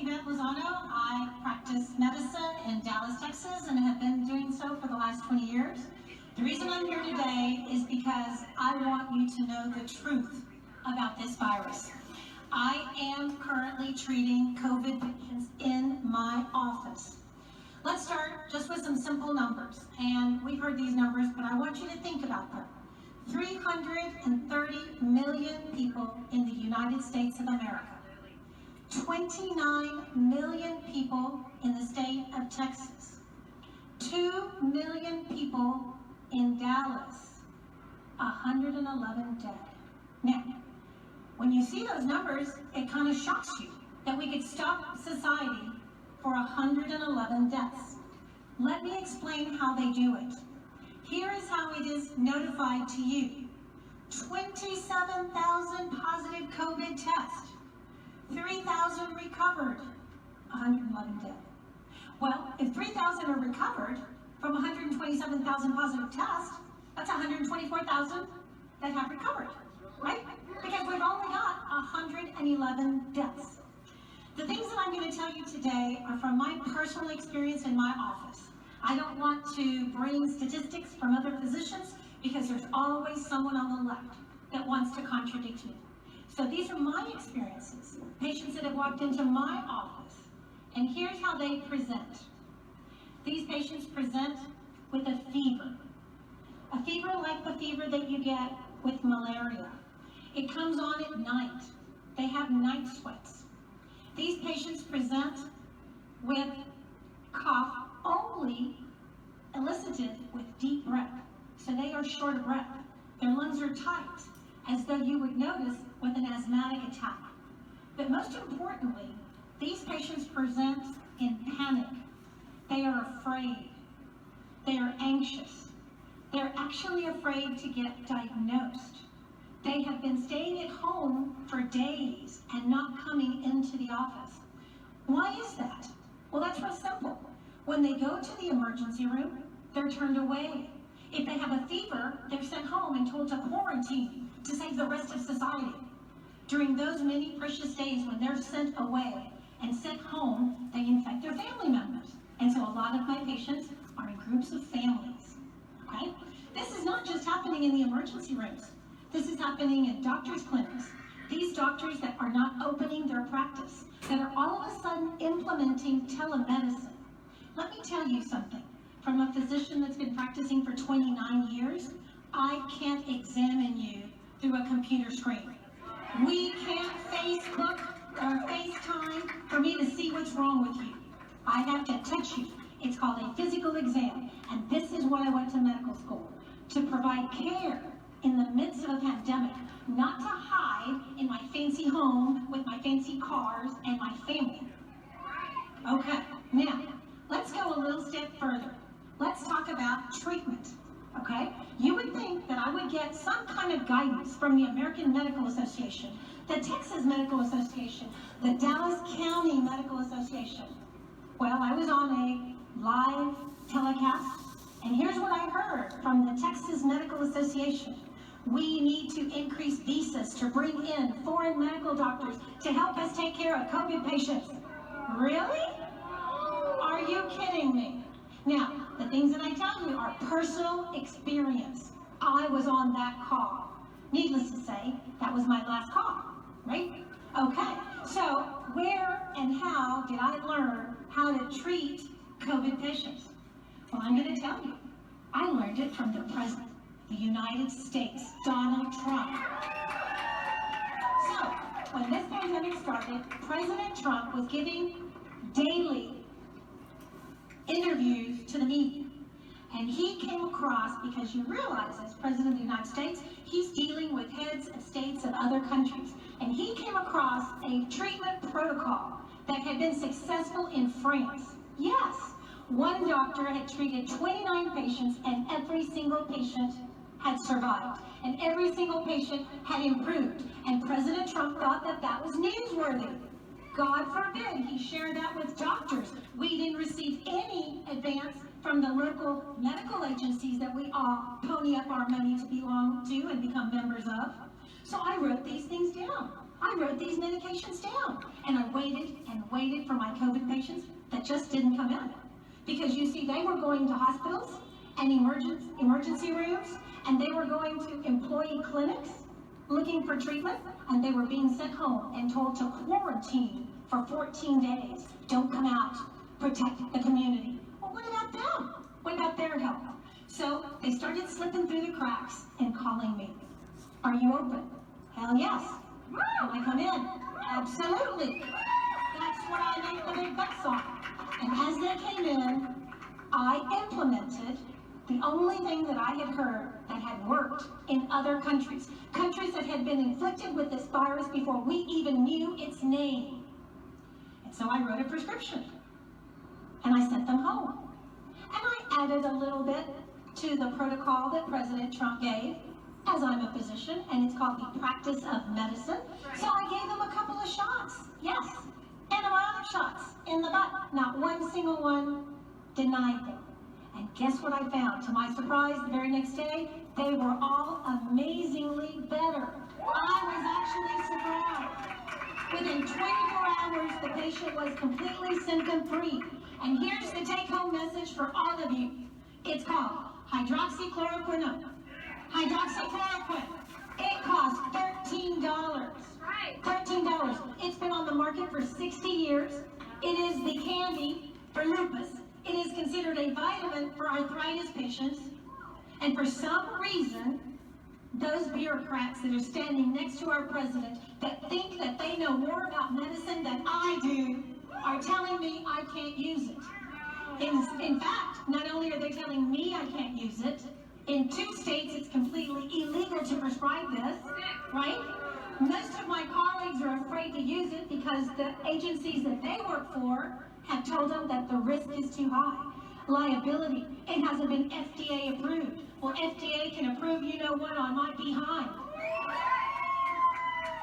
Ivette Lozano. I practice medicine in Dallas, Texas, and have been doing so for the last 20 years. The reason I'm here today is because I want you to know the truth about this virus. I am currently treating COVID patients in my office. Let's start just with some simple numbers, and we've heard these numbers, but I want you to think about them. 330 million people in the United States of America. 29 million people in the state of Texas. 2 million people in Dallas. 111 dead. Now, when you see those numbers, it kind of shocks you that we could stop society for 111 deaths. Let me explain how they do it. Here is how it is notified to you. 27,000 positive COVID tests. 3,000 recovered, 111 dead. Well, if 3,000 are recovered from 127,000 positive tests, that's 124,000 that have recovered, right? Because we've only got 111 deaths. The things that I'm going to tell you today are from my personal experience in my office. I don't want to bring statistics from other physicians because there's always someone on the left that wants to contradict me. So these are my experiences, patients that have walked into my office, and here's how they present. These patients present with a fever like the fever that you get with malaria. It comes on at night. They have night sweats. These patients present with cough only elicited with deep breath. So they are short of breath. Their lungs are tight, as though you would notice with an asthmatic attack. But most importantly, these patients present in panic. They are afraid. They are anxious. They're actually afraid to get diagnosed. They have been staying at home for days and not coming into the office. Why is that? Well, that's real simple. When they go to the emergency room, they're turned away. If they have a fever, they're sent home and told to quarantine to save the rest of society. During those many precious days when they're sent away and sent home, they infect their family members. And so a lot of my patients are in groups of families, okay? This is not just happening in the emergency rooms. This is happening in doctors' clinics. These doctors that are not opening their practice, that are all of a sudden implementing telemedicine. Let me tell you something. From a physician that's been practicing for 29 years, I can't examine you through a computer screen. We can't Facebook or FaceTime for me to see what's wrong with you. I have to touch you. It's called a physical exam. And this is what I went to medical school, to provide care in the midst of a pandemic, not to hide in my fancy home with my fancy cars and my family. Okay, now, let's go a little step further. Let's talk about treatment, okay? You would think that I would get some kind of guidance from the American Medical Association, the Texas Medical Association, the Dallas County Medical Association. Well, I was on a live telecast, and here's what I heard from the Texas Medical Association. We need to increase visas to bring in foreign medical doctors to help us take care of COVID patients. Really? Are you kidding me? Now, the things that I tell you are personal experience. I was on that call. Needless to say, that was my last call, right? Okay, so where and how did I learn how to treat COVID patients? Well, I'm going to tell you. I learned it from the President of the United States, Donald Trump. So, when this pandemic started, President Trump was giving daily interviews to the media. And he came across, because you realize as President of the United States, he's dealing with heads of states of other countries. And he came across a treatment protocol that had been successful in France. Yes, one doctor had treated 29 patients and every single patient had survived. And every single patient had improved. And President Trump thought that that was newsworthy. God forbid he shared that with doctors. We didn't receive any advance from the local medical agencies that we all pony up our money to belong to and become members of. So I wrote these things down. I wrote these medications down. And I waited and waited for my COVID patients that just didn't come in. Because you see, they were going to hospitals and emergency rooms, and they were going to employee clinics looking for treatment, and they were being sent home and told to quarantine for 14 days. Don't come out. Protect the community. Well, what about them? What about their health? So they started slipping through the cracks and calling me. Are you open? Hell yes. Can I come in? Absolutely. That's what I made the big bucks on. And as they came in, I implemented the only thing that I had heard that had worked in other countries. Countries that had been inflicted with this virus before we even knew its name. And so I wrote a prescription. And I sent them home. And I added a little bit to the protocol that President Trump gave, as I'm a physician, and it's called the practice of medicine. So I gave them a couple of shots. Yes, antibiotic shots in the butt. Not one single one denied them. And guess what I found? To my surprise, the very next day, they were all amazingly better. I was actually surprised. Within 24 hours, the patient was completely symptom-free. And here's the take-home message for all of you. It's called hydroxychloroquine. Hydroxychloroquine. It costs $13. Right. $13. It's been on the market for 60 years. It is the candy for lupus. It is considered a vitamin for arthritis patients. And for some reason, those bureaucrats that are standing next to our president that think that they know more about medicine than I do are telling me I can't use it. In fact, not only are they telling me I can't use it, in 2 states it's completely illegal to prescribe this, right? Most of my colleagues are afraid to use it because the agencies that they work for have told them that the risk is too high. Liability, it hasn't been FDA approved. Well, FDA can approve you know what on my behind.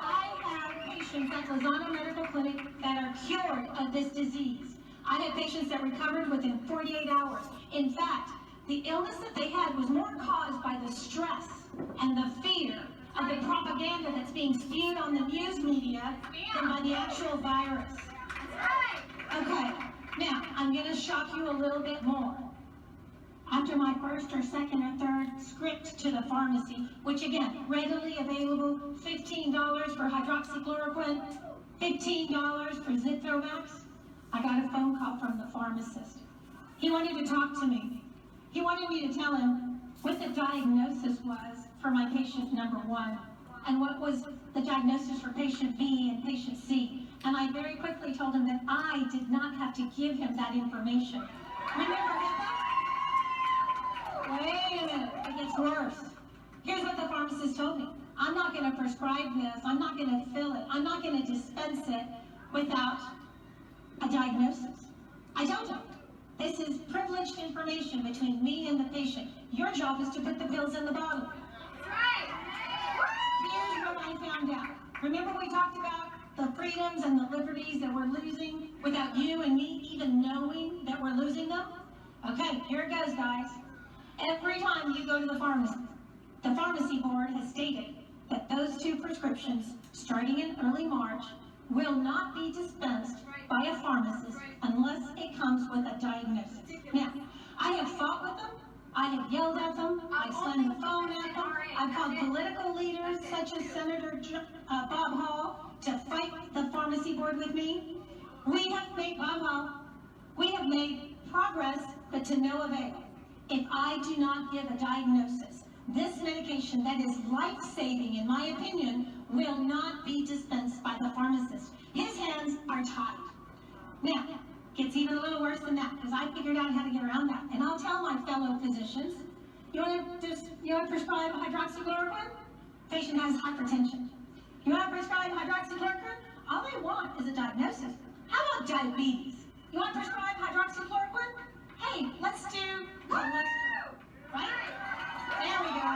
I have patients at Lozano Medical Clinic that are cured of this disease. I had patients that recovered within 48 hours. In fact, the illness that they had was more caused by the stress and the fear of the propaganda that's being spewed on the news media than by the actual virus. Okay, now I'm going to shock you a little bit more. After my first or second or third script to the pharmacy, which again, readily available, $15 for hydroxychloroquine, $15 for Zithromax, I got a phone call from the pharmacist. He wanted to talk to me. He wanted me to tell him what the diagnosis was for my patient number 1 and what was the diagnosis for patient B and patient C. And I very quickly told him that I did not have to give him that information. Remember HIPAA? Wait a minute, it gets worse. Here's what the pharmacist told me. I'm not going to prescribe this. I'm not going to fill it. I'm not going to dispense it without a diagnosis. I told him, this is privileged information between me and the patient. Your job is to put the pills in the bottle. Here's what I found out. Remember we talked about the freedoms and the liberties that we're losing without you and me even knowing that we're losing them? Okay, here it goes, guys. Every time you go to the pharmacy board has stated that those 2 prescriptions, starting in early March, will not be dispensed by a pharmacist unless it comes with a diagnosis. Now, I have fought with them, I have yelled at them, I've slammed the phone at them, I've called political leaders such as Senator Bob Hall to fight the pharmacy board with me. We have made progress, but to no avail. If I do not give a diagnosis, this medication that is life-saving, in my opinion, will not be dispensed by the pharmacist. His hands are tied. Now, it gets even a little worse than that, because I figured out how to get around that. And I'll tell my fellow physicians, you want to prescribe hydroxychloroquine? Patient has hypertension. You want to prescribe hydroxychloroquine? All they want is a diagnosis. How about diabetes? You want to prescribe hydroxychloroquine? Hey, let's do cholesterol, right? There we go.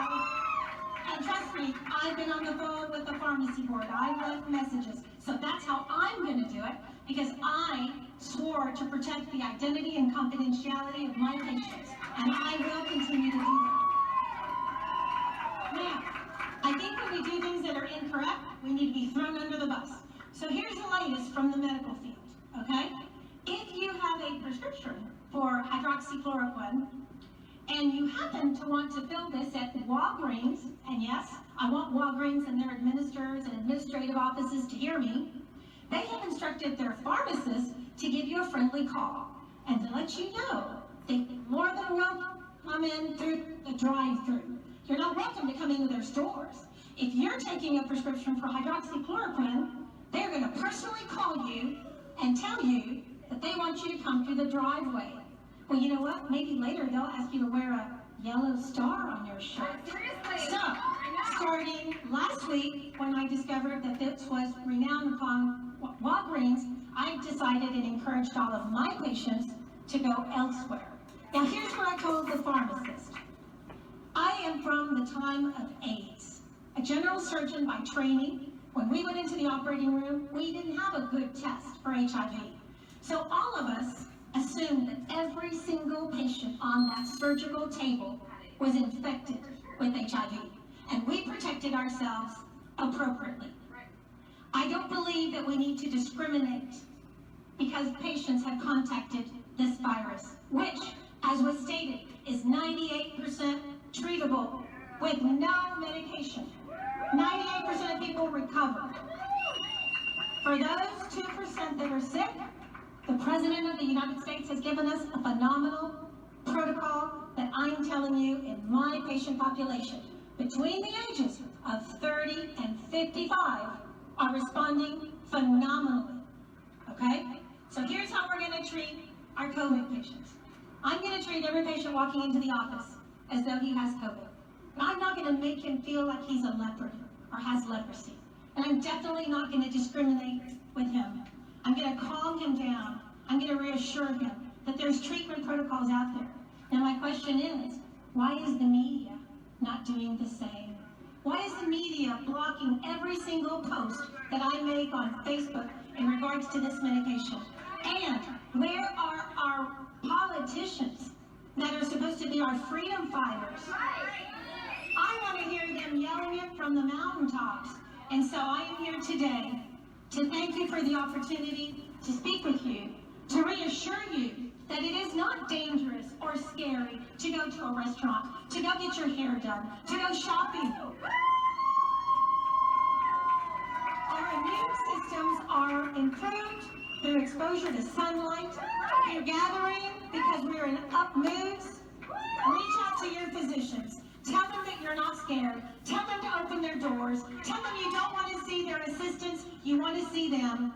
And trust me, I've been on the phone with the pharmacy board. I've left messages. So that's how I'm going to do it, because I swore to protect the identity and confidentiality of my patients. And I will continue to do that. Now, I think when we do things that are we need to be thrown under the bus. So here's the latest from the medical field, okay? If you have a prescription for hydroxychloroquine, and you happen to want to fill this at Walgreens, and yes, I want Walgreens and their administrators and administrative offices to hear me, they have instructed their pharmacists to give you a friendly call and to let you know they more than welcome come in through the drive-through. You're not welcome to come into their stores. If you're taking a prescription for hydroxychloroquine, they're going to personally call you and tell you that they want you to come through the driveway. Well, you know what? Maybe later they'll ask you to wear a yellow star on your shirt. So, starting last week, when I discovered that this was renowned upon Walgreens, I decided and encouraged all of my patients to go elsewhere. Now, here's what I told the pharmacist. I am from the time of AIDS. A general surgeon by training. When we went into the operating room, we didn't have a good test for HIV. So all of us assumed that every single patient on that surgical table was infected with HIV, and we protected ourselves appropriately. I don't believe that we need to discriminate because patients have contacted this virus, which, as was stated, is 98% treatable with no medication. 98% of people recover. For those 2% that are sick, the President of the United States has given us a phenomenal protocol that I'm telling you in my patient population between the ages of 30 and 55 are responding phenomenally, okay? So here's how we're going to treat our COVID patients. I'm going to treat every patient walking into the office as though he has COVID. And I'm not going to make him feel like he's a leopard or has leprosy. And I'm definitely not going to discriminate with him. I'm going to calm him down. I'm going to reassure him that there's treatment protocols out there. Now my question is, why is the media not doing the same? Why is the media blocking every single post that I make on Facebook in regards to this medication? And where are our politicians that are supposed to be our freedom fighters? I want to hear them yelling it from the mountaintops. And so I am here today to thank you for the opportunity to speak with you, to reassure you that it is not dangerous or scary to go to a restaurant, to go get your hair done, to go shopping. Our immune systems are improved through exposure to sunlight, through gathering, because we're in up moods. Reach out to your physicians. Tell them that you're not scared. Tell them to open their doors. Tell them you don't want to see their assistants, you want to see them.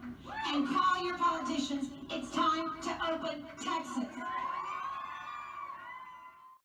And call your politicians. It's time to open